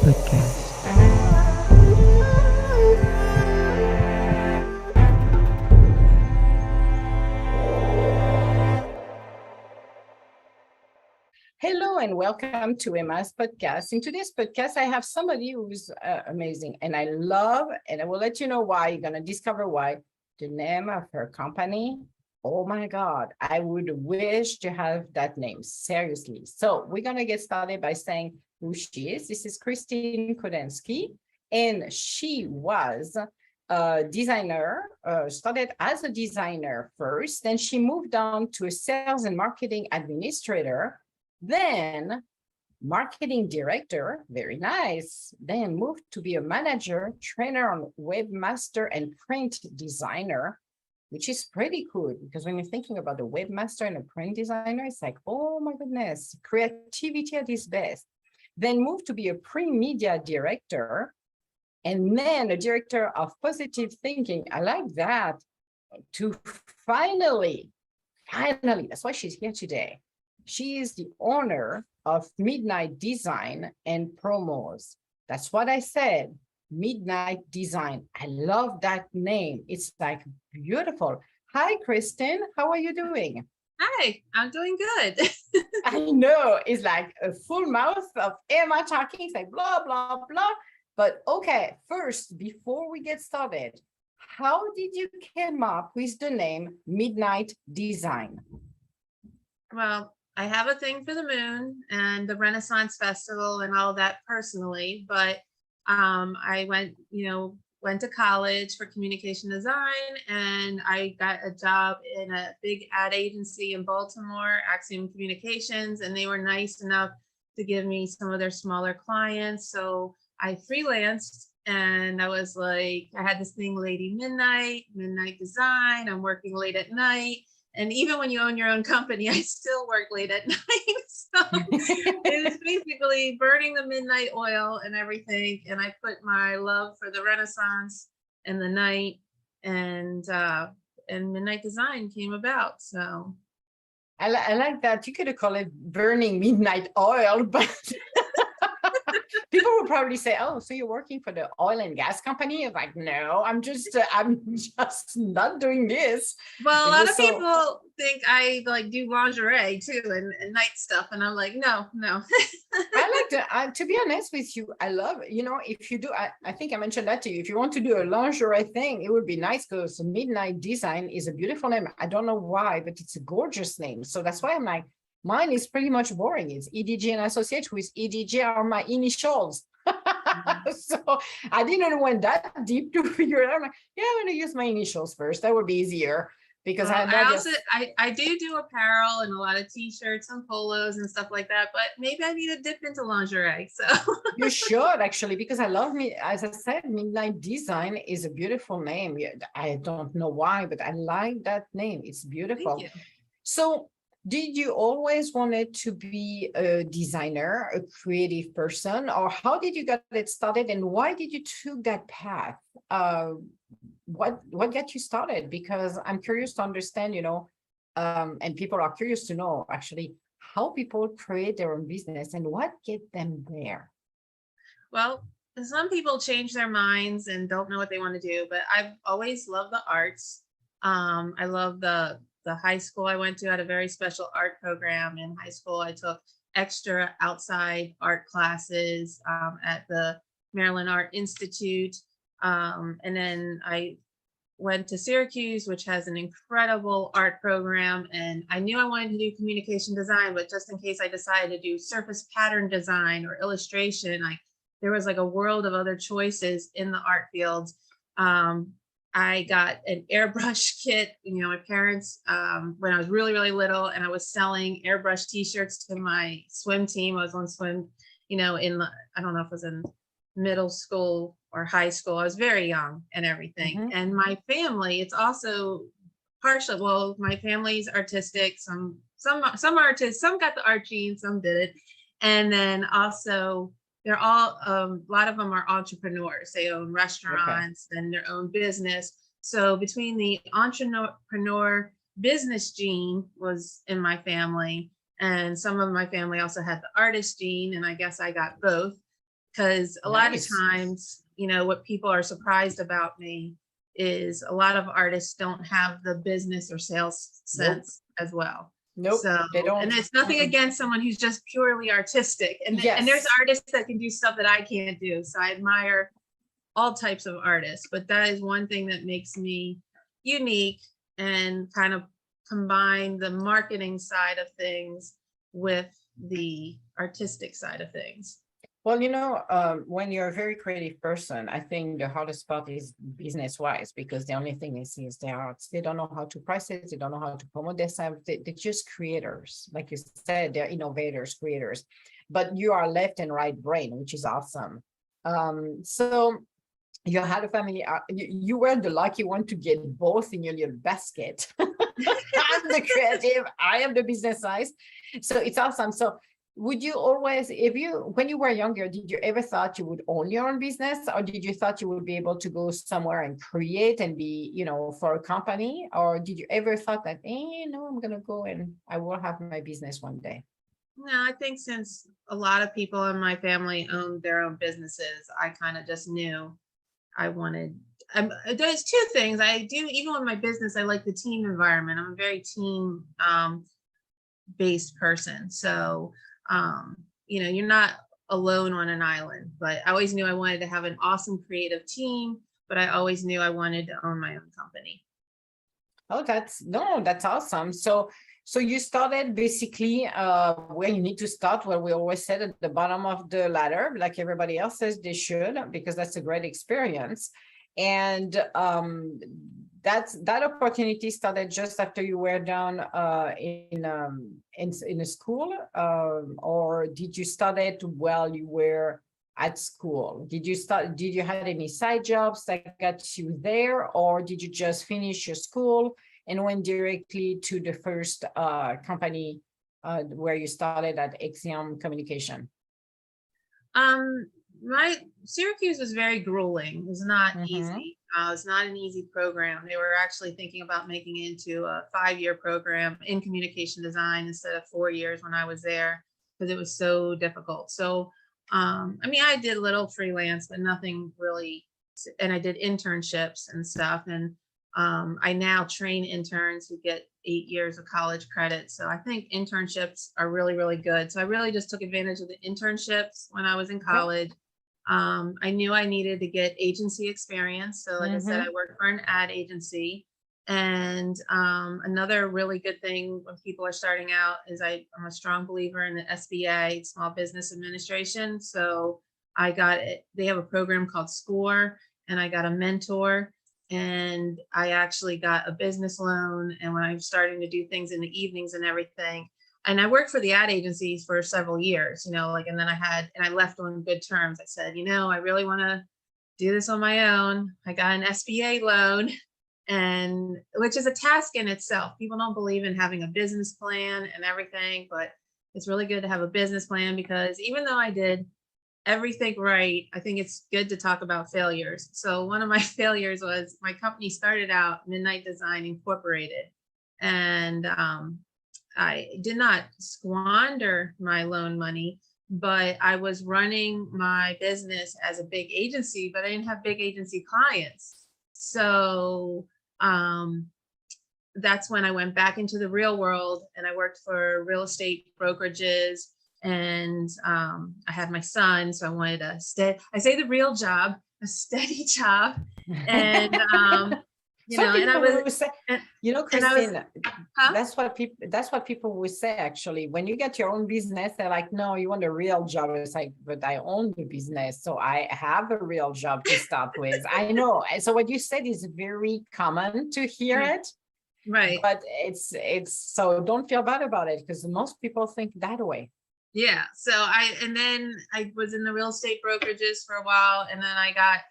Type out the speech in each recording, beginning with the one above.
podcast. Hello and welcome to Emma's podcast. In today's podcast, I have somebody who's amazing and I love, and I will let you know why. You're going to discover why. The name of her company. Oh my God, I would wish to have that name, seriously. So we're going to get started by saying who she is. This is Kristin Kodenski, and she was a designer, started as a designer first, then she moved on to a sales and marketing administrator, then marketing director, very nice, then moved to be a manager, trainer on webmaster and print designer, which is pretty cool because when you're thinking about a webmaster and a print designer, it's like, oh my goodness, creativity at its best. Then moved to be a pre-media director and then a director of positive thinking. I like that. To finally, that's why she's here today. She is the owner of Midnight Design and Promos. That's what I said, Midnight Design. I love that name. It's like beautiful. Hi, Kristin. How are you doing? Hi, I'm doing good. I know it's like a full mouth of Emma talking, it's like blah, blah, blah. But okay, first, before we get started, how did you come up with the name Midnight Design? Well, I have a thing for the moon and the Renaissance Festival and all that personally, but I went to college for communication design, and I got a job in a big ad agency in Baltimore, Axiom Communications, and they were nice enough to give me some of their smaller clients. So I freelanced, and I was like, I had this thing, Lady Midnight Design. I'm working late at night. And even when you own your own company, I still work late at night. So it was basically burning the midnight oil and everything. And I put my love for the Renaissance and the night, and Midnight Design came about. So I like that. You could have called it burning midnight oil, but people will probably say, "Oh, so you're working for the oil and gas company?" I'm like, no, I'm just not doing this. Well, a lot of people think I like do lingerie too and night stuff, and I'm like, no. I like to be honest with you, I love, if you do, I think I mentioned that to you. If you want to do a lingerie thing, it would be nice because Midnight Design is a beautiful name. I don't know why, but it's a gorgeous name. So that's why I'm like, mine is pretty much boring. It's EDG and Associates, with EDG are my initials. So I didn't went that deep to figure it out. I'm like, yeah, I'm going to use my initials first. That would be easier. Because I do apparel and a lot of t-shirts and polos and stuff like that, but maybe I need to dip into lingerie. So you should actually, because I love me. As I said, Midnight Design is a beautiful name. I don't know why, but I like that name. It's beautiful. Thank you. So did you always wanted to be a designer, a creative person, or how did you get it started, and why did you took that path? What got you started? Because I'm curious to understand, and people are curious to know actually how people create their own business and what get them there. Well, some people change their minds and don't know what they want to do, but I've always loved the arts. I love the high school I went to had a very special art program. In high school, I took extra outside art classes at the Maryland Art Institute. And then I went to Syracuse, which has an incredible art program. And I knew I wanted to do communication design, but just in case I decided to do surface pattern design or illustration, there was like a world of other choices in the art fields. I got an airbrush kit, my parents, when I was really, really little, and I was selling airbrush t-shirts to my swim team. I was on swim, I don't know if it was in middle school or high school. I was very young and everything. Mm-hmm. And my family, it's also partial. Well, my family's artistic. Some artists, some got the art gene, some didn't. And then also they're all, a lot of them are entrepreneurs. They own restaurants and their own business. So between the entrepreneur business gene was in my family, and some of my family also had the artist gene, and I guess I got both. because a lot of Nice. times, what people are surprised about me is a lot of artists don't have the business or sales Nope. sense as well. Nope, So, they don't. and it's nothing against someone who's just purely artistic. And there's Yes. artists that can do stuff that I can't do. So I admire all types of artists, but that is one thing that makes me unique and kind of combine the marketing side of things with the artistic side of things. Well, when you're a very creative person, I think the hardest part is business-wise, because the only thing is their arts. They don't know how to price it. They don't know how to promote themselves. They're just creators. Like you said, they're innovators, creators. But you are left and right brain, which is awesome. So you had a family, you were the lucky one to get both in your little basket. I'm the creative, I am the business side. So it's awesome. So would you always, when you were younger, did you ever thought you would own your own business, or did you thought you would be able to go somewhere and create and be, for a company? Or did you ever thought that, no, I'm going to go and I will have my business one day? No, I think since a lot of people in my family owned their own businesses, I kind of just knew I wanted. There's two things I do, even with my business. I like the team environment. I'm a very team based person. So, you're not alone on an island, but I always knew I wanted to have an awesome creative team, but I always knew I wanted to own my own company. Oh, that's awesome. So you started basically where you need to start, where we always said at the bottom of the ladder, like everybody else says they should, because that's a great experience. And that opportunity started just after you were done in a school, or did you start it while you were at school? Did you have any side jobs that got you there, or did you just finish your school and went directly to the first company where you started at Axiom Communication? My Syracuse was very grueling. It was not easy. It's not an easy program. They were actually thinking about making it into a 5-year program in communication design instead of 4 years when I was there, because it was so difficult. So, I did a little freelance, but nothing really. And I did internships and stuff. And I now train interns who get 8 years of college credit. So I think internships are really, really good. So I really just took advantage of the internships when I was in college. I knew I needed to get agency experience. So like I said, I worked for an ad agency. And another really good thing when people are starting out is I'm a strong believer in the SBA, Small Business Administration. So I got it. They have a program called SCORE, and I got a mentor. And I actually got a business loan. And when I'm starting to do things in the evenings and everything, and I worked for the ad agencies for several years, and then I left on good terms. I said, I really want to do this on my own. I got an SBA loan, and which is a task in itself. People don't believe in having a business plan and everything, but it's really good to have a business plan, because even though I did everything right, I think it's good to talk about failures. So one of my failures was my company started out Midnight Design Incorporated, and I did not squander my loan money, but I was running my business as a big agency, but I didn't have big agency clients. So that's when I went back into the real world, and I worked for real estate brokerages. And I had my son, so I wanted a the real job, a steady job. And and I was, say, Kristin, that's what people will say. Actually, when you get your own business, they're like, no, you want a real job. It's like, but I own the business, so I have a real job to start with. I know. So what you said is very common to hear it. Right. But it's so don't feel bad about it, because most people think that way. Yeah. So I was in the real estate brokerages for a while, and then I got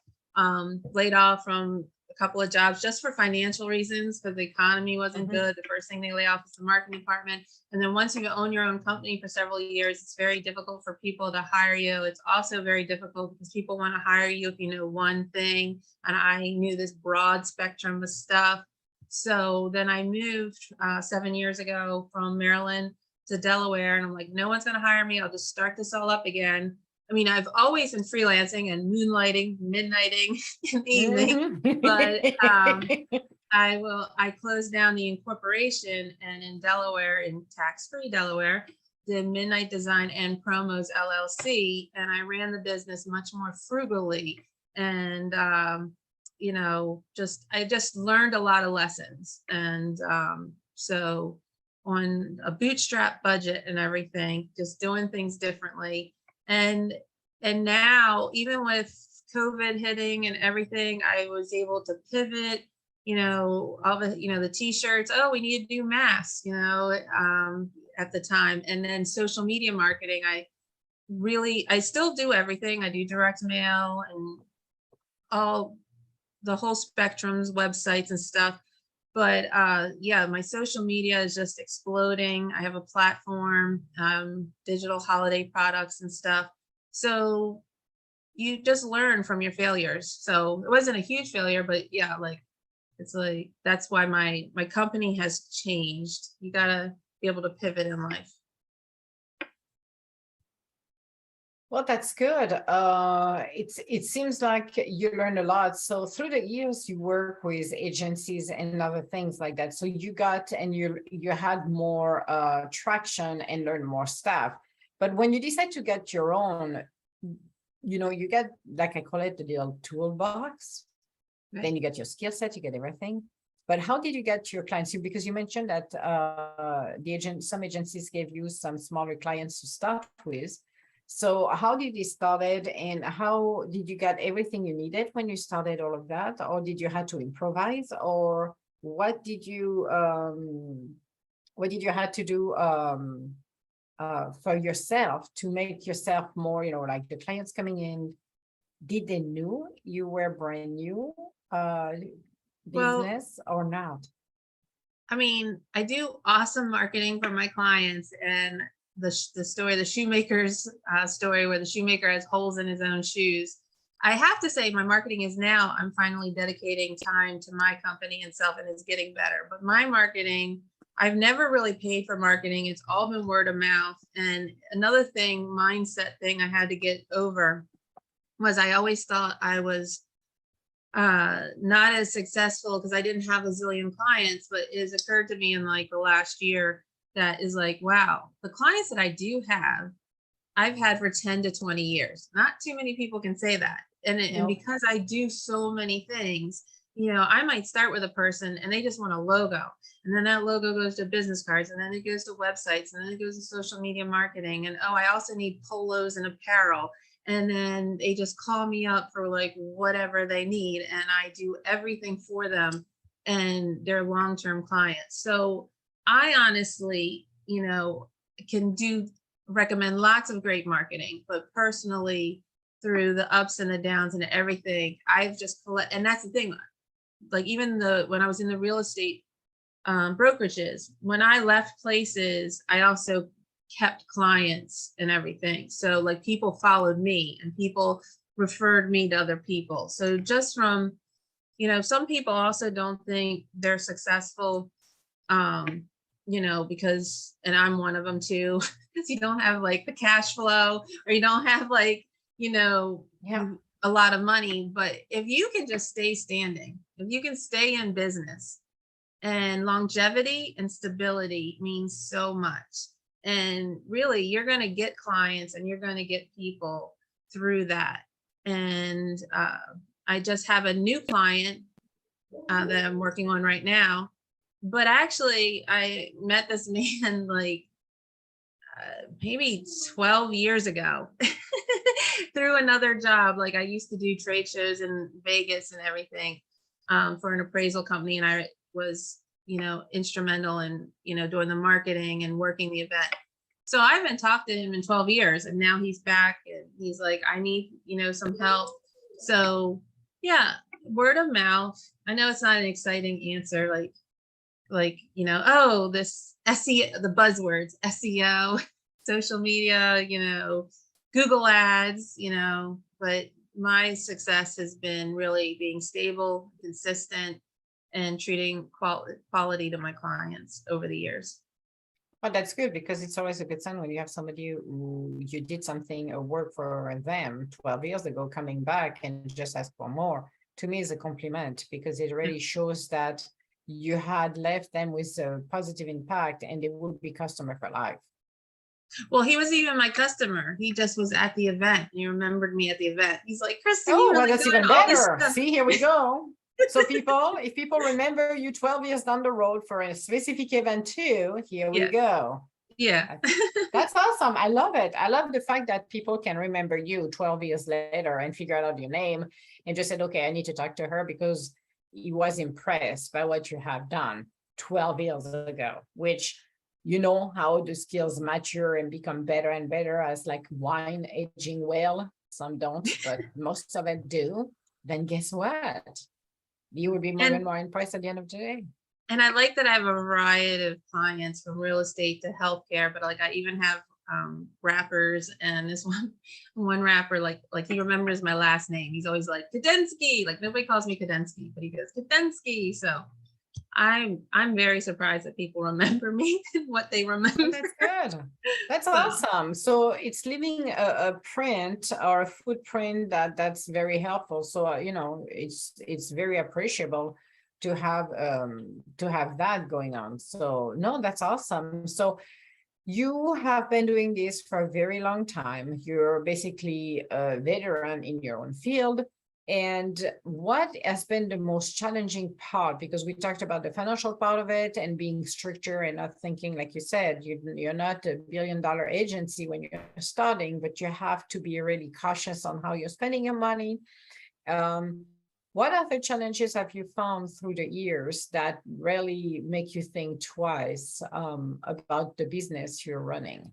laid off from a couple of jobs just for financial reasons, because the economy wasn't good. The first thing they lay off is the marketing department. And then once you own your own company for several years, it's very difficult for people to hire you. It's also very difficult because people want to hire you if you know one thing. And I knew this broad spectrum of stuff. So then I moved 7 years ago from Maryland to Delaware, and I'm like, no one's going to hire me. I'll just start this all up again. I mean, I've always been freelancing and moonlighting, midnighting in the evening, but I closed down the incorporation, and in Delaware, in tax-free Delaware, did Midnight Design and Promos LLC, and I ran the business much more frugally. And I just learned a lot of lessons. And so on a bootstrap budget and everything, just doing things differently. And now, even with COVID hitting and everything, I was able to pivot, all the, the t-shirts, oh, we need to do masks, at the time. And then social media marketing, I still do everything. I do direct mail and all the whole spectrums, websites and stuff. But yeah, my social media is just exploding. I have a platform, digital holiday products and stuff. So you just learn from your failures. So it wasn't a huge failure, but yeah, it's like, that's why my company has changed. You gotta be able to pivot in life. Well, that's good. It seems like you learned a lot. So through the years, you work with agencies and other things like that. So you got, and you had more traction and learned more stuff. But when you decide to get your own, you get, like I call it, the little toolbox. Right. Then you get your skill set, you get everything. But how did you get your clients? Because you mentioned that some agencies gave you some smaller clients to start with. So how did you started, and how did you get everything you needed when you started all of that? Or did you have to improvise? Or what did you have to do for yourself to make yourself more, like the clients coming in, did they knew you were brand new business or not? I mean, I do awesome marketing for my clients, and the story, the shoemaker's story, where the shoemaker has holes in his own shoes. I have to say, my marketing is now, I'm finally dedicating time to my company and self, and it's getting better. But my marketing, I've never really paid for marketing. It's all been word of mouth. And another thing, mindset thing I had to get over was I always thought I was not as successful because I didn't have a zillion clients, but it has occurred to me in like the last year that is like, wow, the clients that I do have, I've had for 10 to 20 years. Not too many people can say that. And because I do so many things, I might start with a person and they just want a logo. And then that logo goes to business cards, and then it goes to websites, and then it goes to social media marketing. And oh, I also need polos and apparel. And then they just call me up for like whatever they need. And I do everything for them, and they're long-term clients. So I honestly, can recommend lots of great marketing, but personally, through the ups and the downs and everything, I've just and that's the thing. Like even when I was in the real estate brokerages, when I left places, I also kept clients and everything. So like people followed me and people referred me to other people. So just from, some people also don't think they're successful, because, and I'm one of them too, because you don't have like the cash flow, or you don't have like, a lot of money. But if you can just stay standing, if you can stay in business, and longevity and stability means so much. And really, you're going to get clients and you're going to get people through that. And I just have a new client that I'm working on right now. But actually, I met this man like maybe 12 years ago through another job. Like I used to do trade shows in Vegas and everything for an appraisal company. And I was, instrumental in, doing the marketing and working the event. So I haven't talked to him in 12 years, and now he's back and he's like, I need, some help. So yeah, word of mouth. I know it's not an exciting answer, oh, this SEO, the buzzwords, SEO, social media, Google ads, but my success has been really being stable, consistent, and treating quality to my clients over the years. Well, that's good because it's always a good sign when you have somebody who you did something or work for them 12 years ago coming back and just ask for more. To me, is a compliment because it really shows that you had left them with a positive impact and they would be customer for life. Well, he was even my customer. He just was at the event. He remembered me at the event. He's like, Kristin, Oh, you well, really that's doing even all this better. stuff. See, here we go. So people, if people remember you 12 years down the road for a specific event too, here we go. Yeah. That's awesome. I love it. I love the fact that people can remember you 12 years later and figure out your name and just said, okay, I need to talk to her because he was impressed by what you have done 12 years ago, which you know how the skills mature and become better and better as like wine aging well. Some don't, but most of it do. Then guess what? You would be more and more impressed at the end of the day. And I like that I have a variety of clients from real estate to healthcare, but like I even have rappers, and this one rapper, like he remembers my last name. He's always like Kodenski, like nobody calls me Kodenski, but he goes Kodenski. So I'm very surprised that people remember me and what they remember. That's good. That's awesome. So it's leaving a print or a footprint that's very helpful. So you know, it's very appreciable to have that going on. So no, that's awesome. So you have been doing this for a very long time. You're basically a veteran in your own field. And what has been the most challenging part? Because we talked about the financial part of it and being stricter and not thinking, like you said, you're not a billion-dollar agency when you're starting, but you have to be really cautious on how you're spending your money. What other challenges have you found through the years that really make you think twice about the business you're running?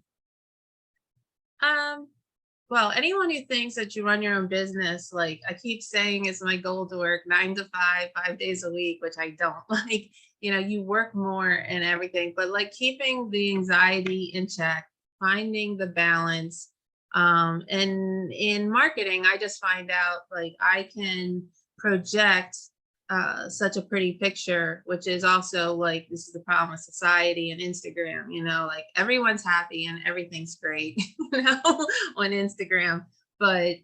Well, anyone who thinks that you run your own business, like I keep saying, it's my goal to work 9 to 5, 5 days a week, which I don't. Like, you know, you work more and everything, but like keeping the anxiety in check, finding the balance. And in marketing, I just find out like I can project such a pretty picture, which is also like, this is the problem with society and Instagram, you know, like everyone's happy and everything's great, you know, on Instagram, but,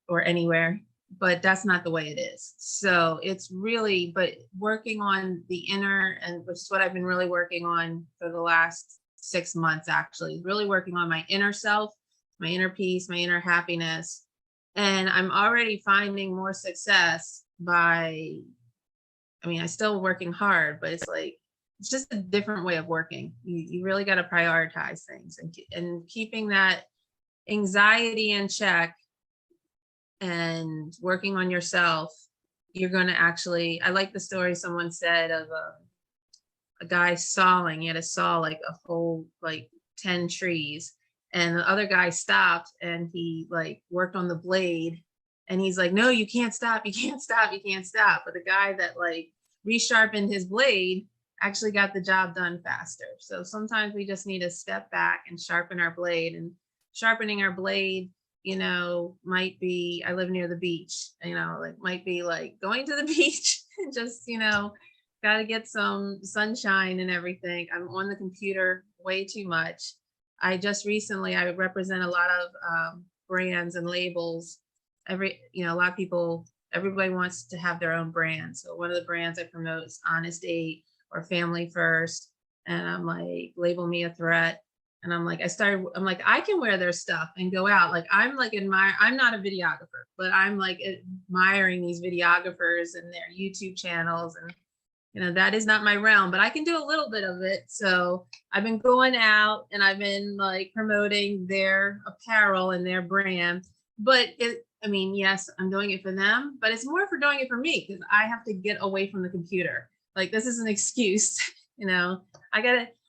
or anywhere, but that's not the way it is. So it's really, but working on the inner, and which is what I've been really working on for the last 6 months, actually, really working on my inner self, my inner peace, my inner happiness. And I'm already finding more success by, I mean, I'm still working hard, but it's like, it's just a different way of working. You really got to prioritize things and keeping that anxiety in check and working on yourself. You're going to actually, I like the story someone said of a guy sawing. He had to saw like a whole, like 10 trees. And the other guy stopped and he like worked on the blade. And he's like, no, you can't stop. You can't stop. You can't stop. But the guy that like resharpened his blade actually got the job done faster. So sometimes we just need to step back and sharpen our blade. And sharpening our blade, you know, might be, I live near the beach, you know, like might be like going to the beach and just, you know, got to get some sunshine and everything. I'm on the computer way too much. I just recently, I represent a lot of brands and labels. You know, a lot of people, everybody wants to have their own brand. So one of the brands I promote is Honest Date or Family First. And I'm like, label me a threat. And I'm like, I'm like, I can wear their stuff and go out. Like, I'm like, I'm not a videographer, but I'm like admiring these videographers and their YouTube channels. And, you know, that is not my realm, but I can do a little bit of it. So I've been going out and I've been like promoting their apparel and their brand. But I mean, yes, I'm doing it for them, but it's more for doing it for me because I have to get away from the computer. Like, this is an excuse, you know.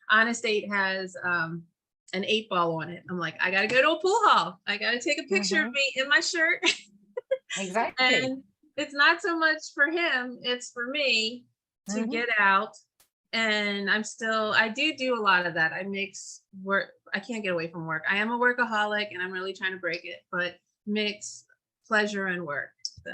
Honest Date has an 8-ball on it. I'm like, I got to go to a pool hall. I got to take a picture of me in my shirt. Exactly. And it's not so much for him, it's for me to get out. And I do a lot of that. I mix work. I can't get away from work. I am a workaholic and I'm really trying to break it, but mix pleasure and work. So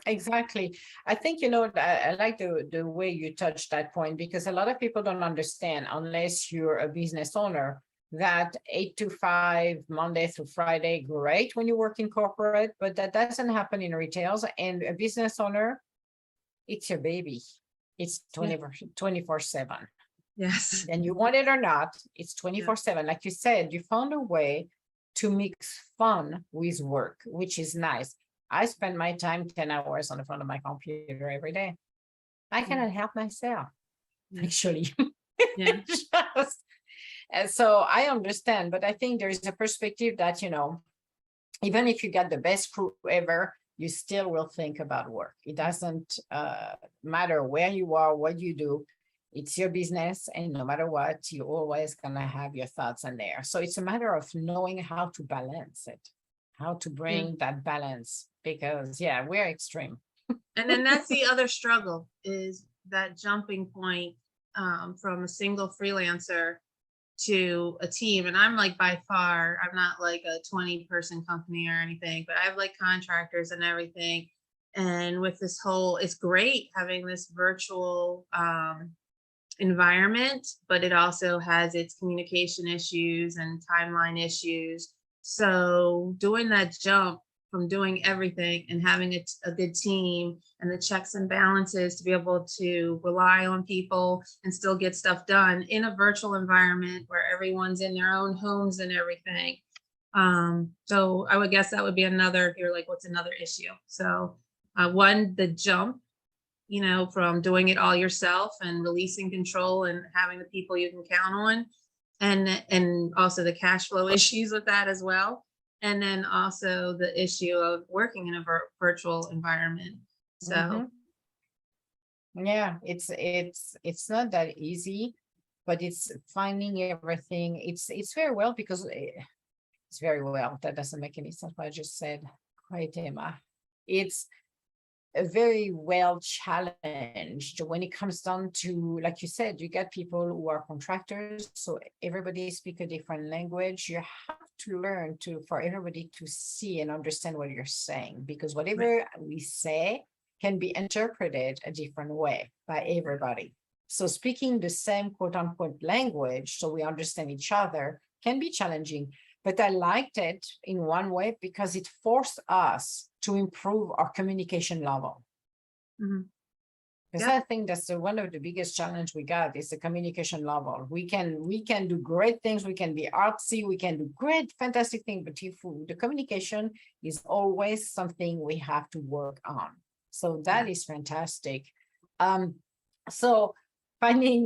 Exactly. I think, I like the way you touched that point, because a lot of people don't understand, unless you're a business owner, that 8 to 5, Monday through Friday, great when you work in corporate, but that doesn't happen in retails. And a business owner, it's your baby. It's Yeah. 24/7. Yes. And you want it or not, it's Yeah. 24/7. Like you said, you found a way to mix fun with work, which is nice. I spend my time 10 hours on the front of my computer every day. I cannot help myself, Yeah. actually. Yeah. And so I understand, but I think there is a perspective that, even if you got the best crew ever, you still will think about work. It doesn't matter where you are, what you do. It's your business, and no matter what, you're always gonna have your thoughts in there. So it's a matter of knowing how to balance it, how to Yeah. bring that balance, because yeah, we're extreme. And then that's the other struggle, is that jumping point from a single freelancer to a team. And I'm like, by far, I'm not like a 20-person company or anything, but I have like contractors and everything. And with this whole, it's great having this virtual environment, but it also has its communication issues and timeline issues. So doing that jump from doing everything and having a good team and the checks and balances to be able to rely on people and still get stuff done in a virtual environment where everyone's in their own homes and everything. So I would guess that would be another, you're like, what's another issue? So one, the jump, from doing it all yourself and releasing control and having the people you can count on, and also the cash flow issues with that as well. And then also the issue of working in a virtual environment. So Yeah, it's not that easy, but it's finding everything. It's very well, because it's very well. That doesn't make any sense what I just said. Great, Emma. It's a very well challenged when it comes down to, like you said, you get people who are contractors, so everybody speak a different language. You have to learn for everybody to see and understand what you're saying, because whatever we say can be interpreted a different way by everybody. So speaking the same quote unquote language, so we understand each other, can be challenging. But I liked it in one way, because it forced us to improve our communication level. Because I think that's one of the biggest challenge we got, is the communication level. We can do great things, we can be artsy, we can do great, fantastic things, but if the communication is always something we have to work on. So that is fantastic. So finding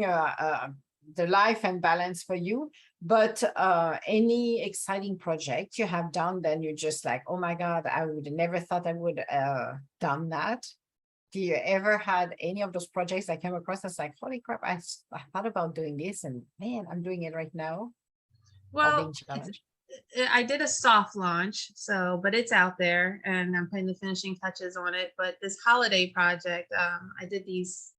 the life and balance for you, but any exciting project you have done, then you're just like, oh my God, I would never thought I would done that. Do you ever had any of those projects that came across that's like, holy crap, I thought about doing this, and man, I'm doing it right now? well, I did a soft launch, but it's out there and I'm putting the finishing touches on it. But this holiday project, I did this.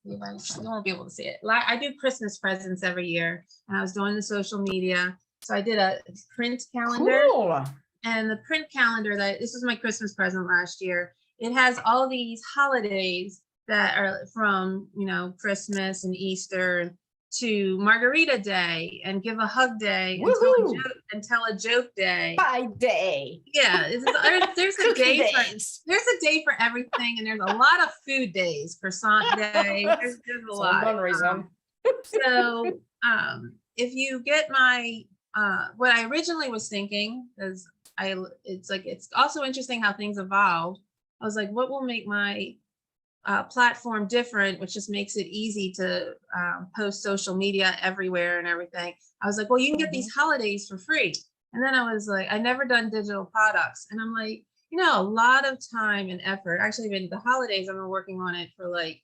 You won't be able to see it. I do Christmas presents every year, and I was doing the social media. So I did a print calendar. Cool. And the print calendar, this was my Christmas present last year. It has all these holidays that are from, Christmas and Easter to Margarita Day and Give a Hug Day and tell a joke day. Pie day. Yeah, there's a day for everything, and there's a lot of food days. Croissant day. There's a lot. One reason. So if you get my what I originally was thinking is it's also interesting how things evolve. I was like, what will make my platform different, which just makes it easy to post social media everywhere and everything. I was like, well, you can get these holidays for free. And then I was like, I never done digital products. And I'm like, a lot of time and effort. Actually, even the holidays, I've been working on it for like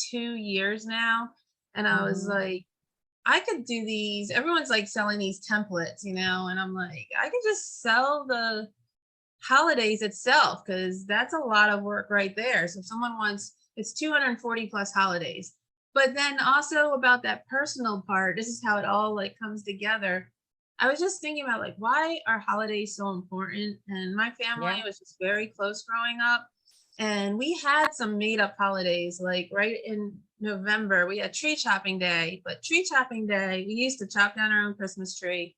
2 years now. And I was like, I could do these. Everyone's like selling these templates, and I'm like, I could just sell the holidays itself, because that's a lot of work right there. So if someone wants, it's 240 plus holidays. But then also about that personal part, this is how it all like comes together. I was just thinking about like why are holidays so important? And my family Yeah. was just very close growing up. And we had some made up holidays, like right in November, we had tree chopping day. But tree chopping day, we used to chop down our own Christmas tree.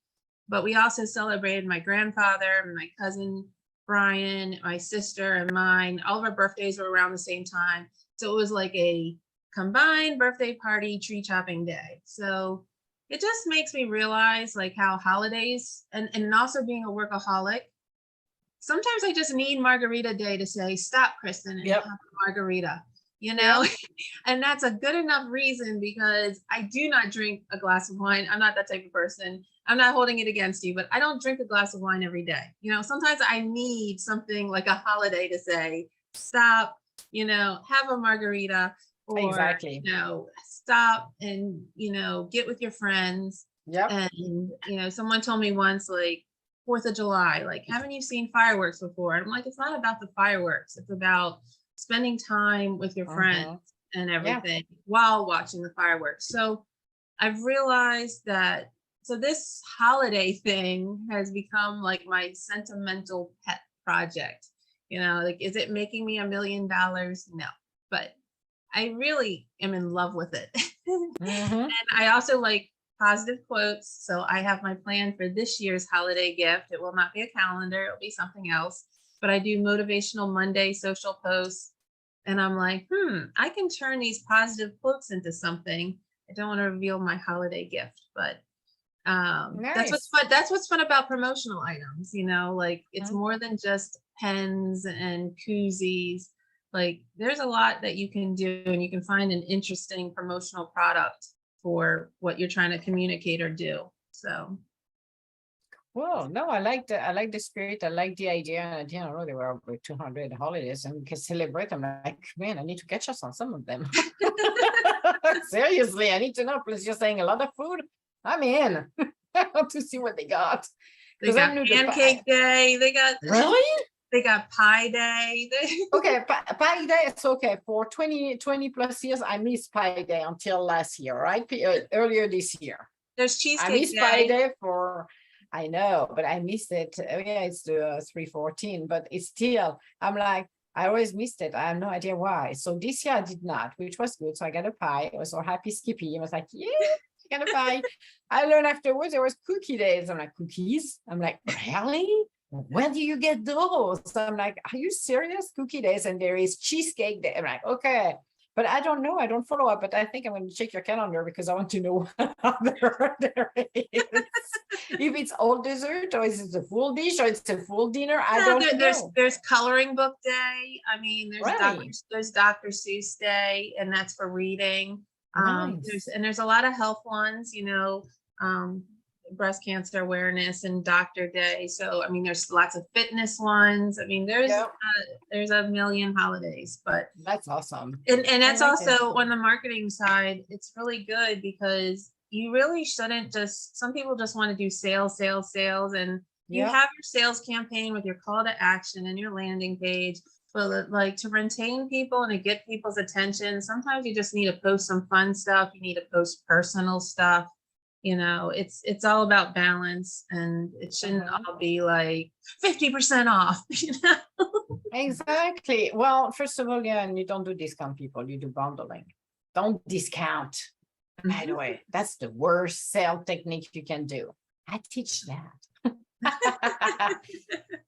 But we also celebrated my grandfather, my cousin Brian, my sister, and mine. All of our birthdays were around the same time. So it was like a combined birthday party, tree chopping day. So it just makes me realize like how holidays and also being a workaholic, sometimes I just need margarita day to say, stop, Kristen, and Yep. have a margarita, you Yeah. know? And that's a good enough reason because I do not drink a glass of wine. I'm not that type of person. I'm not holding it against you, but I don't drink a glass of wine every day. You know, sometimes I need something like a holiday to say, stop, you know, have a margarita, or, Exactly. you know, stop and, you know, get with your friends. Yep. And, you know, someone told me once, like, 4th of July, like, haven't you seen fireworks before? And I'm like, it's not about the fireworks. It's about spending time with your friends and Yeah. everything while watching the fireworks. So I've realized that, so this holiday thing has become like my sentimental pet project. You know, like, is it making me $1 million? No, but I really am in love with it. Mhm. And I also like positive quotes. So I have my plan for this year's holiday gift. It will not be a calendar, it'll be something else. But I do motivational Monday social posts. And I'm like, I can turn these positive quotes into something. I don't want to reveal my holiday gift, but that's what's Nice. fun. That's what's fun about promotional items, you know, like it's Mhm. more than just pens and koozies. Like there's a lot that you can do and you can find an interesting promotional product for what you're trying to communicate or do. So Well, no, I like the spirit. I like the idea. And I didn't know there were over 200 holidays and we can celebrate them. Like, man, I need to catch us on some of them. Seriously, I need to know. Plus, you're saying a lot of food. I'm in. I want to see what they got. they Because I got knew the pancake day, they got Really? they got pie day. Okay, Pie Day, it's okay. For 20 plus years, I missed Pie Day until last year, right? Earlier this year. There's I cheesecake missed Pie day. Day for, I know, but I missed it. Oh, yeah, it's the 314, but it's still, I'm like, I always missed it. I have no idea why. So this year I did not, which was good. So I got a pie. I was so happy, Skippy. I was like, yeah, I got a pie. I learned afterwards there was cookie days. I'm like, cookies? I'm like, really? Where do you get those? So I'm like, are you serious? Cookie days, and there is cheesecake day. I'm like, okay. But I don't know. I don't follow up. But I think I'm going to check your calendar because I want to know what other there is. If it's all dessert, or is it a full dish, or it's a full dinner? I Yeah, don't know. there's coloring book day. I mean, Really? There's Dr. Seuss day, and that's for reading. Nice. There's a lot of health ones, you know, um, breast cancer awareness and Doctor Day. So I mean, there's lots of fitness ones. I mean, Yeah, there's a million holidays, but that's awesome. and I that's like it. also on the marketing side, it's really good because you really shouldn't just, some people just want to do sales, sales, sales. And you Yeah. have your sales campaign with your call to action and your landing page. But like to retain people and to get people's attention, sometimes you just need to post some fun stuff. You need to post personal stuff. You know, it's all about balance, and it shouldn't all be like 50% off, you know? Exactly. Well, first of all, yeah, and you don't do discount, people, you do bundling. Don't discount. By the way, that's the worst sale technique you can do. I teach that.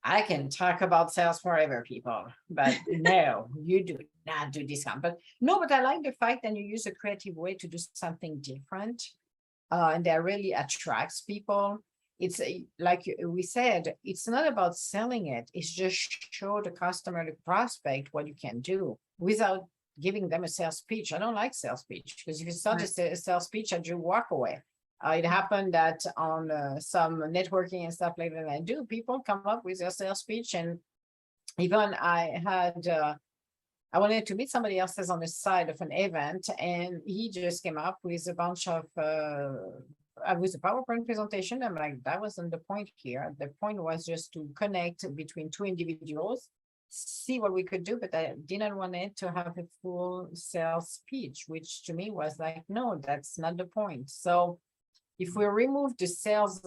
I can talk about sales forever, people, but no, you do not do discount. But no, but I like the fact that you use a creative way to do something different, and that really attracts people. It's like we said, it's not about selling it. It's just show the customer, the prospect, what you can do without giving them a sales pitch. I don't like sales pitch because if you start a sales pitch, I just walk away. It happened that on some networking and stuff like that I do, people come up with a sales pitch, and even I had I wanted to meet somebody else on the side of an event, and he just came up with a bunch of with a PowerPoint presentation. I'm like, that wasn't the point here. The point was just to connect between two individuals, see what we could do, but I didn't want it to have a full sales speech, which to me was like, no, that's not the point. So If we remove the sales,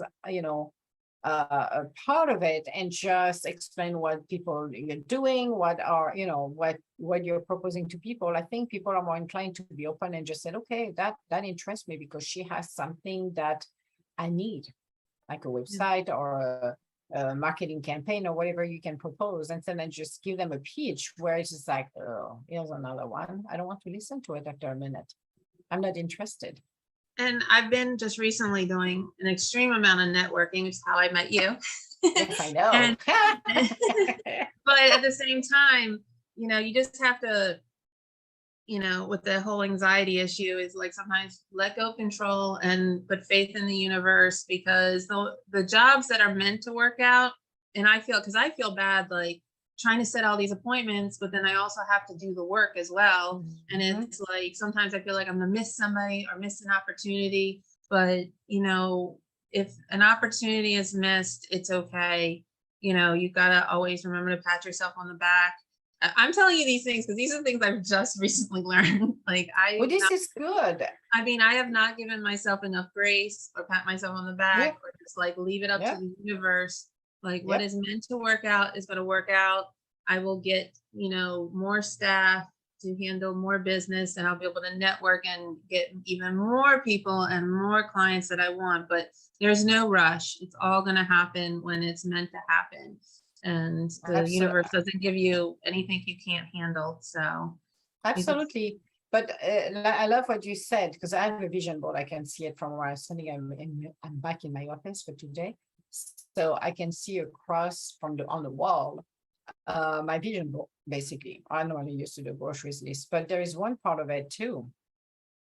part of it and just explain what people you're doing, what are, what you're proposing to people, I think people are more inclined to be open and just said, okay, that interests me because she has something that I need, like a website or a marketing campaign or whatever you can propose, and then just give them a pitch where it's just like, oh, here's another one. I don't want to listen to it after a minute. I'm not interested. And I've been just recently doing an extreme amount of networking, which is how I met you. Yes, I know. And, but at the same time, you just have to, with the whole anxiety issue is like sometimes let go of control and put faith in the universe, because the jobs that are meant to work out, and I feel bad, like trying to set all these appointments, but then I also have to do the work as well. And it's like, sometimes I feel like I'm gonna miss somebody or miss an opportunity, but if an opportunity is missed, it's okay. You've got to always remember to pat yourself on the back. I'm telling you these things because these are things I've just recently learned. Like this is good. I mean, I have not given myself enough grace or pat myself on the back or just like leave it up to the universe. Like what is meant to work out is going to work out. I will get, more staff to handle more business, and I'll be able to network and get even more people and more clients that I want. But there's no rush. It's all going to happen when it's meant to happen. And the universe doesn't give you anything you can't handle. So absolutely. But I love what you said, because I have a vision board. I can see it from where I'm standing. I'm back in my office for today, so I can see across from on the wall my vision board. Basically, I normally used to do groceries list, but there is one part of it too.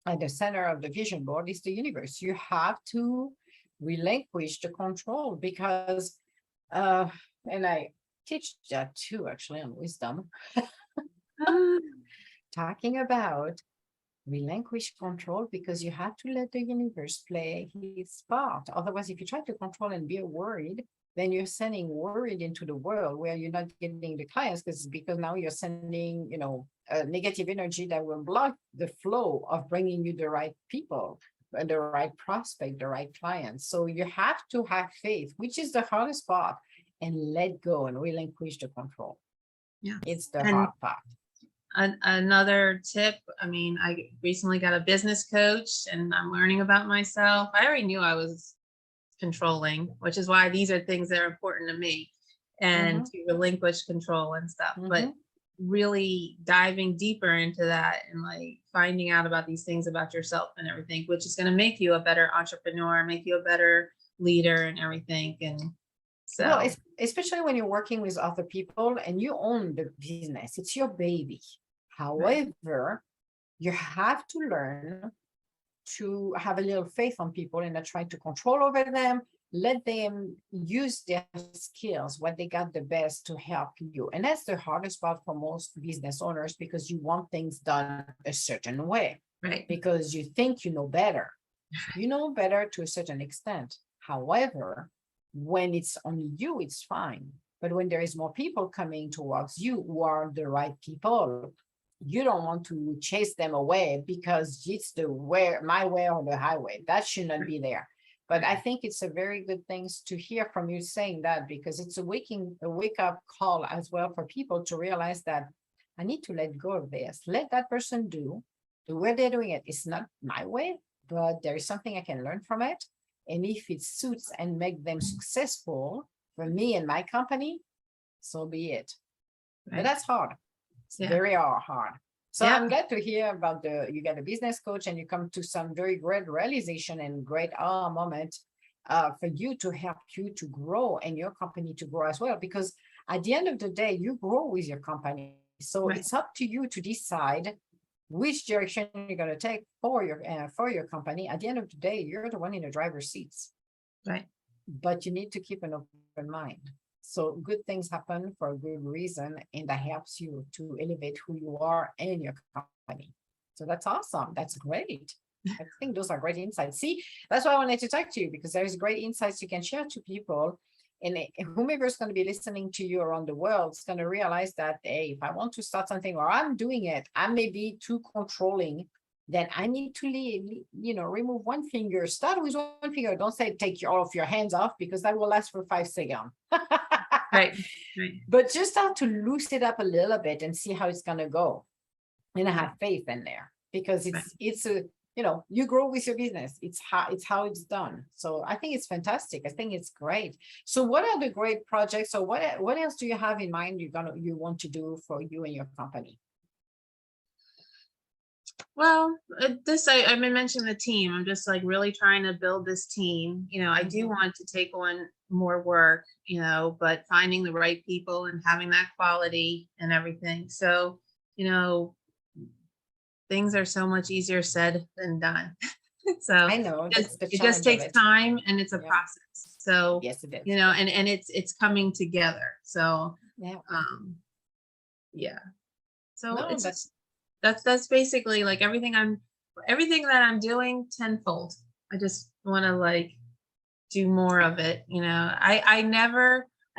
At the center of the vision board is the universe. You have to relinquish the control, because and I teach that too, actually, on wisdom. Talking about relinquish control, because you have to let the universe play its part. Otherwise, if you try to control and be worried, then you're sending worried into the world where you're not getting the clients, because now you're sending, negative energy that will block the flow of bringing you the right people, the right prospect, the right clients. So you have to have faith, which is the hardest part, and let go and relinquish the control. Yeah, it's the hard part. Another tip, I mean, I recently got a business coach and I'm learning about myself. I already knew I was controlling, which is why these are things that are important to me, and to relinquish control and stuff. But really diving deeper into that and like finding out about these things about yourself and everything, which is going to make you a better entrepreneur, make you a better leader and everything. And so, well, especially when you're working with other people and you own the business, it's your baby. However, you have to learn to have a little faith on people and not try to control over them. Let them use their skills, what they got the best, to help you. And that's the hardest part for most business owners, because you want things done a certain way, right? Because you think you know better. You know better to a certain extent. However, when it's only you, it's fine. But when there is more people coming towards you who are the right people, you don't want to chase them away because it's my way or the highway. That should not be there. But I think it's a very good thing to hear from you saying that, because it's a wake-up call as well for people to realize that I need to let go of this. Let that person do the way they're doing it. It's not my way, but there is something I can learn from it. And if it suits and make them successful for me and my company, so be it. But that's hard. It's very hard. So I'm glad to hear about you got a business coach and you come to some very great realization and great moment for you, to help you to grow and your company to grow as well. Because at the end of the day, you grow with your company. So it's up to you to decide which direction you're going to take for your company. At the end of the day, you're the one in the driver's seats. Right. But you need to keep an open mind. So good things happen for a good reason, and that helps you to elevate who you are and your company. So that's awesome. That's great. I think those are great insights. See, that's why I wanted to talk to you, because there's great insights you can share to people. And whomever is going to be listening to you around the world is going to realize that, hey, if I want to start something or I'm doing it, I may be too controlling then I need to remove one finger. Start with one finger. Don't say take all of your hands off, because that will last for 5 seconds. Right. But just start to loosen it up a little bit and see how it's gonna go. And I have faith in there, because it's a, you grow with your business. It's how it's done. So I think it's fantastic. I think it's great. So what are the great projects, or what else do you have in mind you want to do for you and your company? Well, I mentioned the team. I'm just like really trying to build this team. I do want to take on more work, but finding the right people and having that quality and everything. So, things are so much easier said than done. So I know it just takes time, and it's a process. So, yes, it is. and it's coming together. So, So No, that's basically like everything that I'm doing tenfold. I just want to like do more of it. I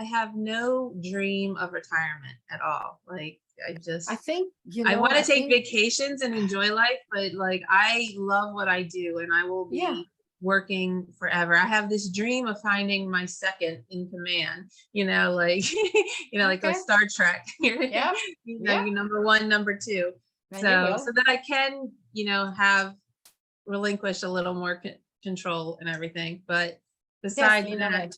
have no dream of retirement at all. Like I think, I want to take vacations and enjoy life, but like I love what I do, and I will be working forever. I have this dream of finding my second in command, like like a Star Trek. Yeah. Number one, number two. So that I can, have relinquished a little more control and everything. But besides that,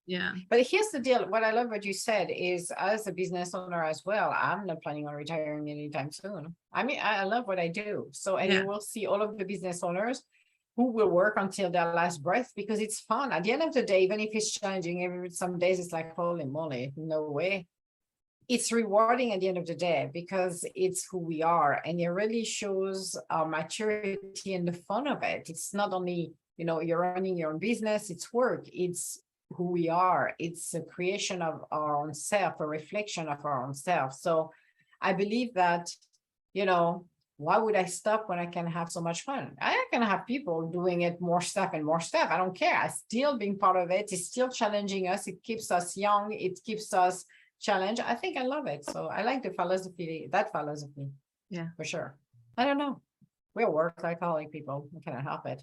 yeah. But here's the deal. What I love what you said is, as a business owner as well, I'm not planning on retiring anytime soon. I mean, I love what I do. So, and you will see all of the business owners who will work until their last breath, because it's fun. At the end of the day, even if it's challenging, some days it's like, holy moly, no way. It's rewarding at the end of the day, because it's who we are, and it really shows our maturity and the fun of it. It's not only, you're running your own business, it's work, it's who we are. It's a creation of our own self, a reflection of our own self. So I believe that, why would I stop when I can have so much fun? I can have people doing it more stuff and more stuff. I don't care. I still being part of it. It's still challenging us. It keeps us young. It keeps us challenged. I think I love it. So I like that philosophy. Yeah, for sure. I don't know. We're work-life people. We cannot help it.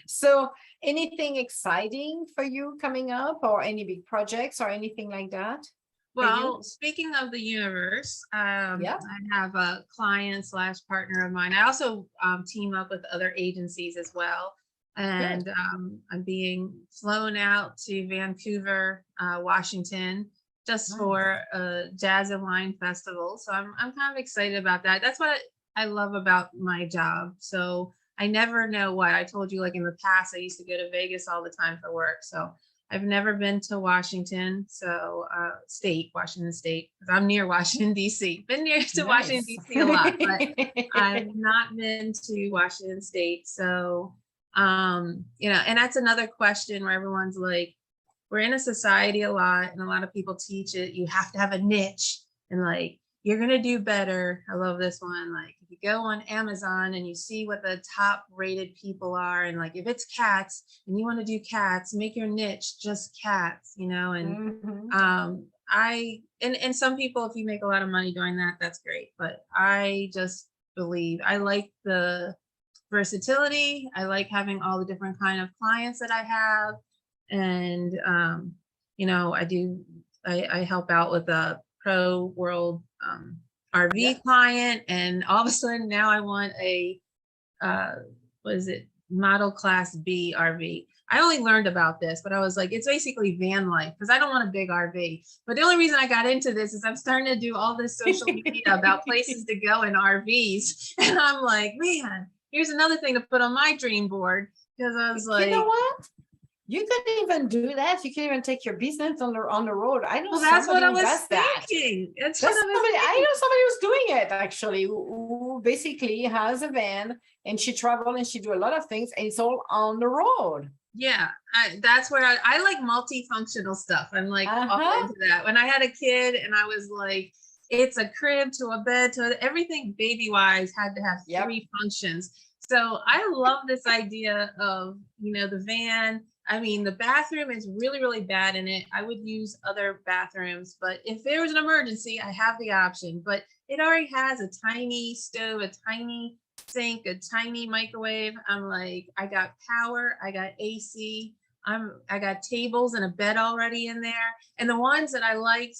So anything exciting for you coming up, or any big projects or anything like that? Well, speaking of the universe, I have a client / partner of mine. I also team up with other agencies as well. And I'm being flown out to Vancouver, Washington, just for a jazz and wine festival. So I'm kind of excited about that. That's what I love about my job. So I never know what. I told you, like in the past, I used to go to Vegas all the time for work. So I've never been to Washington, Washington State, because I'm near Washington, D.C. Been near to Washington, D.C. a lot, but I've not been to Washington State. So, and that's another question where everyone's like, we're in a society a lot, and a lot of people teach it. You have to have a niche, and like, you're going to do better. I love this one. Like, if you go on Amazon and you see what the top rated people are, and like, if it's cats and you want to do cats, make your niche just cats, and and some people, if you make a lot of money doing that, that's great. But I just believe I like the versatility. I like having all the different kind of clients that I have. And, I help out with a pro world RV client, and all of a sudden now I want a model class B RV. I only learned about this, but I was like, it's basically van life, because I don't want a big RV. But the only reason I got into this is I'm starting to do all this social media about places to go in RVs, and I'm like, man, here's another thing to put on my dream board, because I was like, you know what? You could even do that. You can even take your business on the road. I know that's what I was thinking. I know somebody who's doing it, actually, who basically has a van, and she travels and she do a lot of things, and it's all on the road. Yeah, that's where I like multifunctional stuff. I'm like all into that. When I had a kid, and I was like, it's a crib to a bed to everything baby wise had to have 3 functions. So I love this idea of, the van. I mean, the bathroom is really, really bad in it. I would use other bathrooms, but if there was an emergency, I have the option. But it already has a tiny stove, a tiny sink, a tiny microwave. I'm like, I got power, I got AC, I got tables and a bed already in there. And the ones that I liked,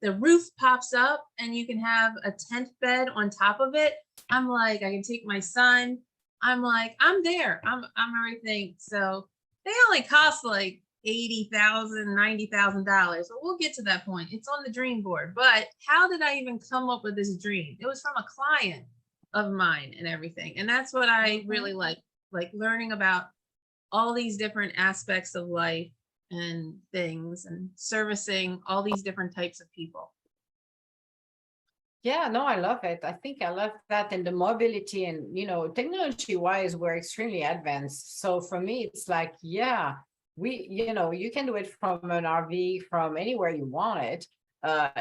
the roof pops up and you can have a tent bed on top of it. I'm like, I can take my son. I'm like, I'm there. I'm everything. So they only cost like $80,000, $90,000. So we'll get to that point. It's on the dream board. But how did I even come up with this dream? It was from a client of mine and everything. And that's what I really like learning about all these different aspects of life and things and servicing all these different types of people. Yeah, no, I love it. I think I love that, and the mobility, and technology wise, we're extremely advanced. So for me, it's like, yeah, you can do it from an RV, from anywhere you want it,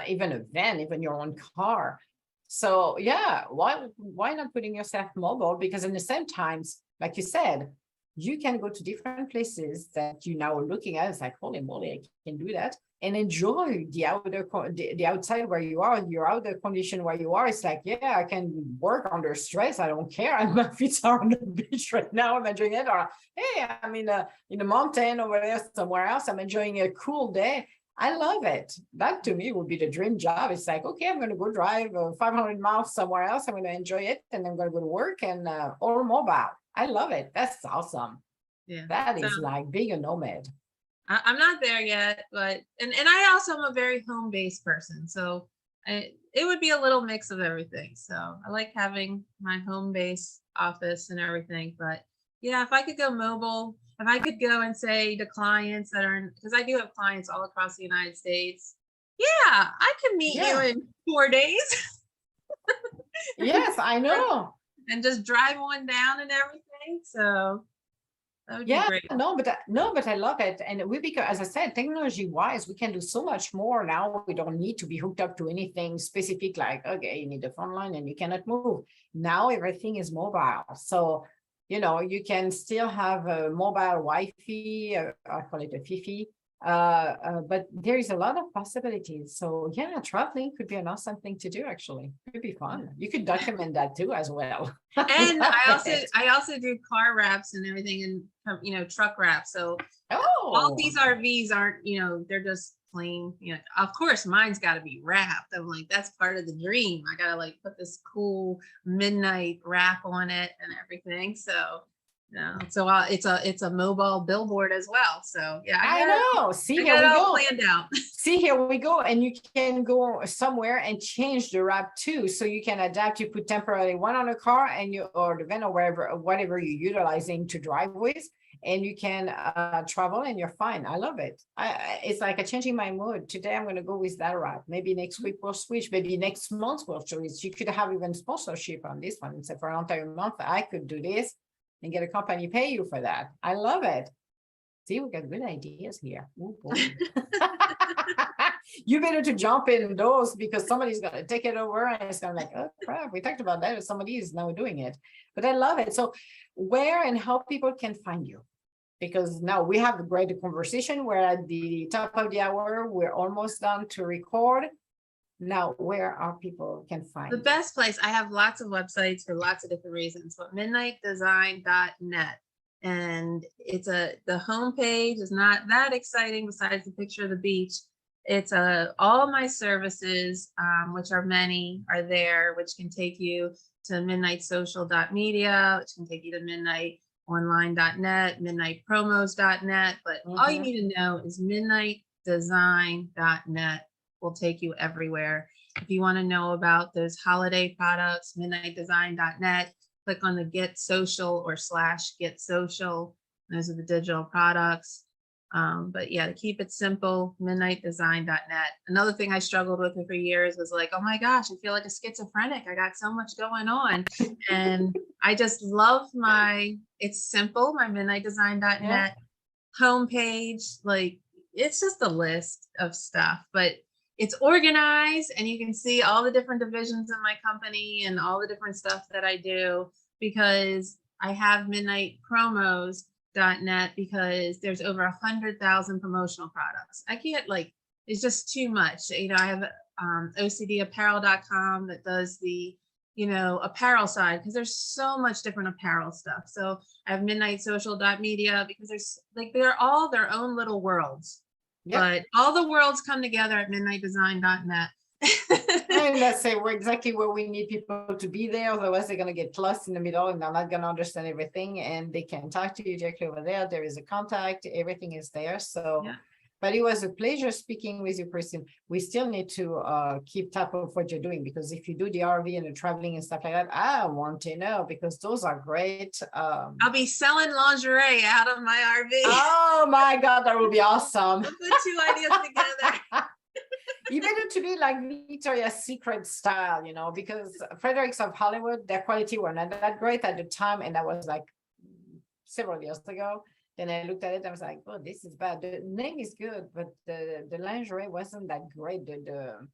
even a van, even your own car. So yeah, why not putting yourself mobile? Because in the same times, like you said, you can go to different places that you now are looking at. It's like, holy moly, I can do that. And enjoy the outside where you are, your outdoor condition where you are. It's like, yeah, I can work under stress. I don't care. My feet are on the beach right now. I'm enjoying it. Or hey, I'm in a mountain over there somewhere else. I'm enjoying a cool day. I love it. That to me would be the dream job. It's like, okay, I'm going to go drive 500 miles somewhere else. I'm going to enjoy it, and I'm going to go to work and all mobile. I love it. That's awesome. Yeah, that is like being a nomad. I'm not there yet, but and I also am a very home-based person, so it would be a little mix of everything. So I like having my home-based office and everything. But yeah, if I could go mobile, if I could go and say to clients that are, because I do have clients all across the United States, yeah, I can meet you in 4 days. Yes, I know. And just drive on down and everything. So that would be great. But I love it. And because, as I said, technology wise, we can do so much more now. We don't need to be hooked up to anything specific, like, okay, you need a phone line and you cannot move. Now everything is mobile. So, you can still have a mobile Wi-Fi, I call it a Fifi. But there is a lot of possibilities. So yeah, traveling could be an awesome thing to do. Actually, it could be fun. You could document that too as well. And I also do car wraps and everything, and truck wraps. So all these RVs aren't, they're just plain. Of course, mine's got to be wrapped. I'm like, that's part of the dream. I gotta like put this cool midnight wrap on it and everything. So. No, so it's a mobile billboard as well. So yeah, I know. See, here we go. Planned out. See, here we go, and you can go somewhere and change the wrap too, so you can adapt. You put temporarily one on a car and or the van or whatever you're utilizing to drive with, and you can travel and you're fine. I love it. It's like a changing my mood. Today I'm going to go with that wrap. Maybe next week we'll switch. Maybe next month we'll choose. You could have even sponsorship on this one. So for an entire month, I could do this and get a company pay you for that. I love it. See, we got good ideas here. Ooh, boy. You better to jump in those, because somebody's going to take it over and it's going to like, oh crap, we talked about that, and somebody is now doing it. But I love it. So where and how people can find you? Because now we have a great conversation. We're at the top of the hour. We're almost done to record. Now, where are people can find the best place? I have lots of websites for lots of different reasons, but midnightdesign.net. And the homepage is not that exciting besides the picture of the beach. It's all my services, which are many, are there, which can take you to midnightsocial.media, which can take you to midnightonline.net, midnightpromos.net. But all you need to know is midnightdesign.net. Will take you everywhere. If you want to know about those holiday products, midnightdesign.net, click on the Get Social or /Get Social. Those are the digital products. But yeah, to keep it simple, midnightdesign.net. Another thing I struggled with for years was like, oh my gosh, I feel like a schizophrenic. I got so much going on. And I just love it's simple, my midnightdesign.net homepage. Like, it's just a list of stuff, but it's organized, and you can see all the different divisions in my company and all the different stuff that I do, because I have midnight promos .net because there's over 100,000 promotional products. I can't, like, it's just too much. You know, I have OCDapparel.com that does the, you know, apparel side because there's so much different apparel stuff. So I have midnightsocial.media because there's like, they're all their own little worlds. Yep. But all the worlds come together at midnightdesign.net. And that's it. We're exactly where we need people to be there. Otherwise, they're going to get lost in the middle and they're not going to understand everything. And they can talk to you directly over there. There is a contact. Everything is there. So, Yeah. But it was a pleasure speaking with you, Kristin. We still need to keep top of what you're doing, because if you do the RV and the traveling and stuff like that, I want to know, because those are great. I'll be selling lingerie out of my RV. Oh my God, that will be awesome. We'll put two ideas together. You better to be like Victoria's Secret style, you know, because Fredericks of Hollywood, their quality were not that great at the time. And that was like several years ago. Then I looked at it, I was like, oh, this is bad. The name is good, but the lingerie wasn't that great. The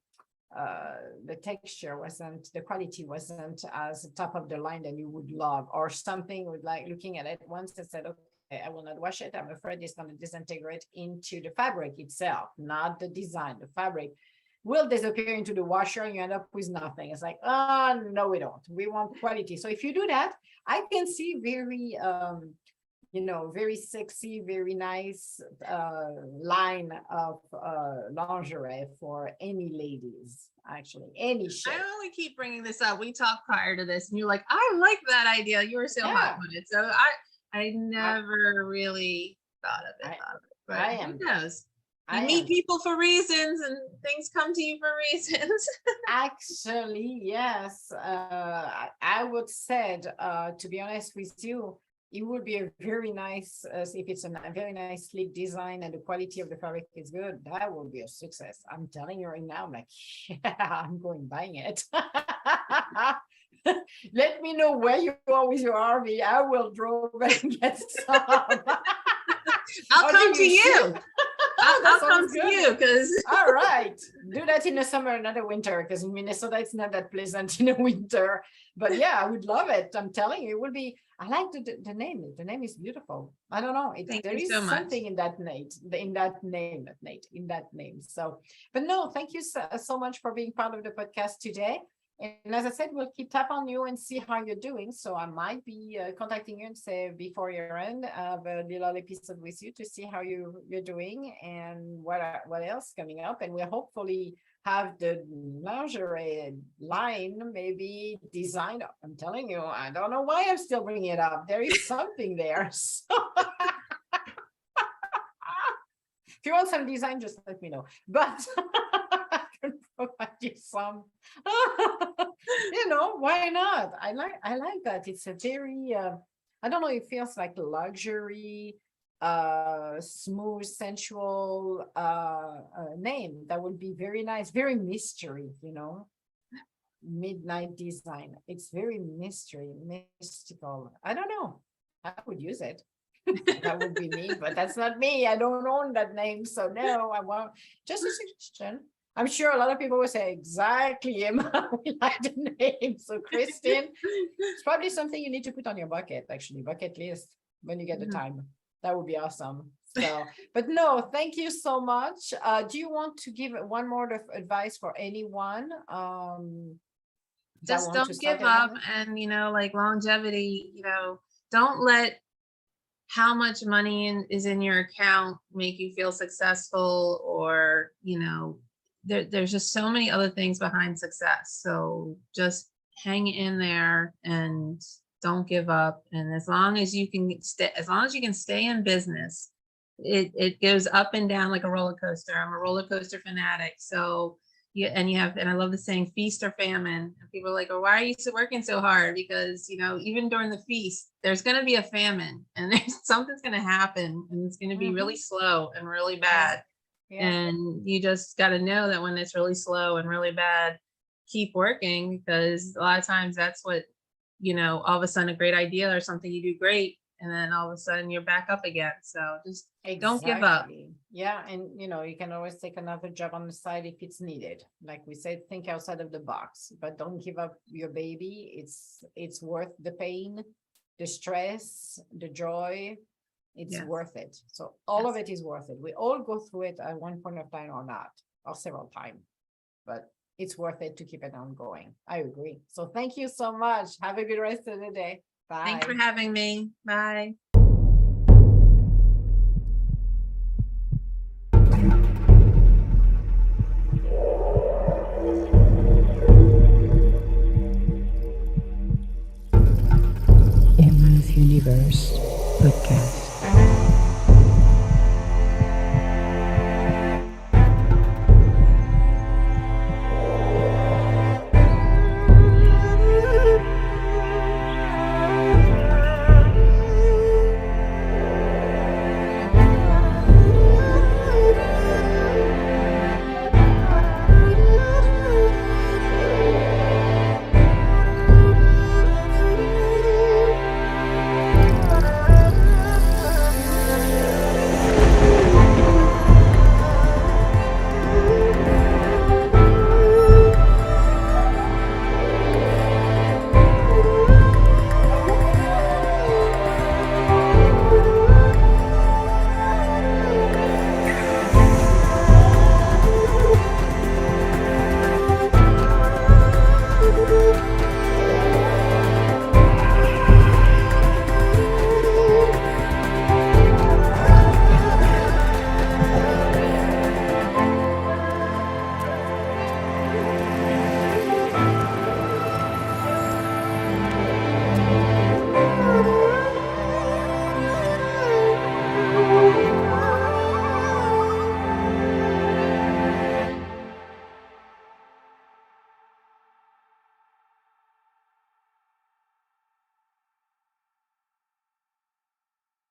texture wasn't, the quality wasn't as top of the line that you would love, or something with, like, looking at it once and said, okay, I will not wash it. I'm afraid it's going to disintegrate into the fabric itself, not the design. The fabric will disappear into the washer and you end up with nothing. It's like, oh, no, we don't. We want quality. So if you do that, I can see very, you know, very sexy, very nice line of lingerie for any ladies, actually, any shape. I only keep bringing this up. We talked prior to this and you're like, I like that idea. You were so hot on it. So I never really thought of it. But who knows? You meet people for reasons and things come to you for reasons. Actually, yes. I would say, to be honest with you, it would be a very nice, if it's a very nice sleek design and the quality of the fabric is good, that will be a success. I'm telling you right now, I'm like, yeah, I'm going buying it. Let me know where you are with your RV. I will drove and get some. I'll come to you. I'll come to you because. All right, do that in the summer, not the winter, because in Minnesota it's not that pleasant in the winter. But yeah, I would love it. I'm telling you, it will be. I like the name. The name is beautiful. I don't know. There is something in that name. So, but no, thank you so much for being part of the podcast today. And as I said, we'll keep tap on you and see how you're doing. So I might be contacting you and say before your end, have a little episode with you to see how you're doing and what else coming up. And we'll hopefully have the lingerie line maybe designed. I'm telling you, I don't know why I'm still bringing it up. There is something there. So if you want some design, just let me know. But I can provide you some. You know, why not? I like that. It's a very I don't know, it feels like luxury, smooth, sensual name that would be very nice, very mystery, you know. Midnight Design. It's very mystical. I don't know. I would use it. That would be me, but that's not me. I don't own that name. So no, I won't. Just a suggestion. I'm sure a lot of people will say, exactly, Emma, we like the name. So Kristin, it's probably something you need to put on your bucket list when you get the time. That would be awesome. So, but no, thank you so much. Do you want to give one more advice for anyone? Just don't give up. And, you know, like longevity, you know, don't let how much money is in your account make you feel successful, or, you know, there's just so many other things behind success. So just hang in there and don't give up. And as long as you can stay in business, it goes up and down like a roller coaster. I'm a roller coaster fanatic. So and I love the saying, feast or famine. And people are like, oh, why are you working so hard? Because, you know, even during the feast, there's going to be a famine and something's going to happen and it's going to be really slow and really bad. Yeah. And you just got to know that when it's really slow and really bad, keep working, because a lot of times that's what, you know, all of a sudden a great idea or something you do great, and then all of a sudden you're back up again. So just don't give up. Yeah. And, you know, you can always take another job on the side if it's needed. Like we said, think outside of the box, but don't give up your baby. It's worth the pain, the stress, the joy, It's Yes. worth it. So all of Yes. it is worth it. We all go through it at one point of time or not, or several times, but it's worth it to keep it ongoing. I agree. So thank you so much. Have a good rest of the day. Thanks for Bye. having me. Bye.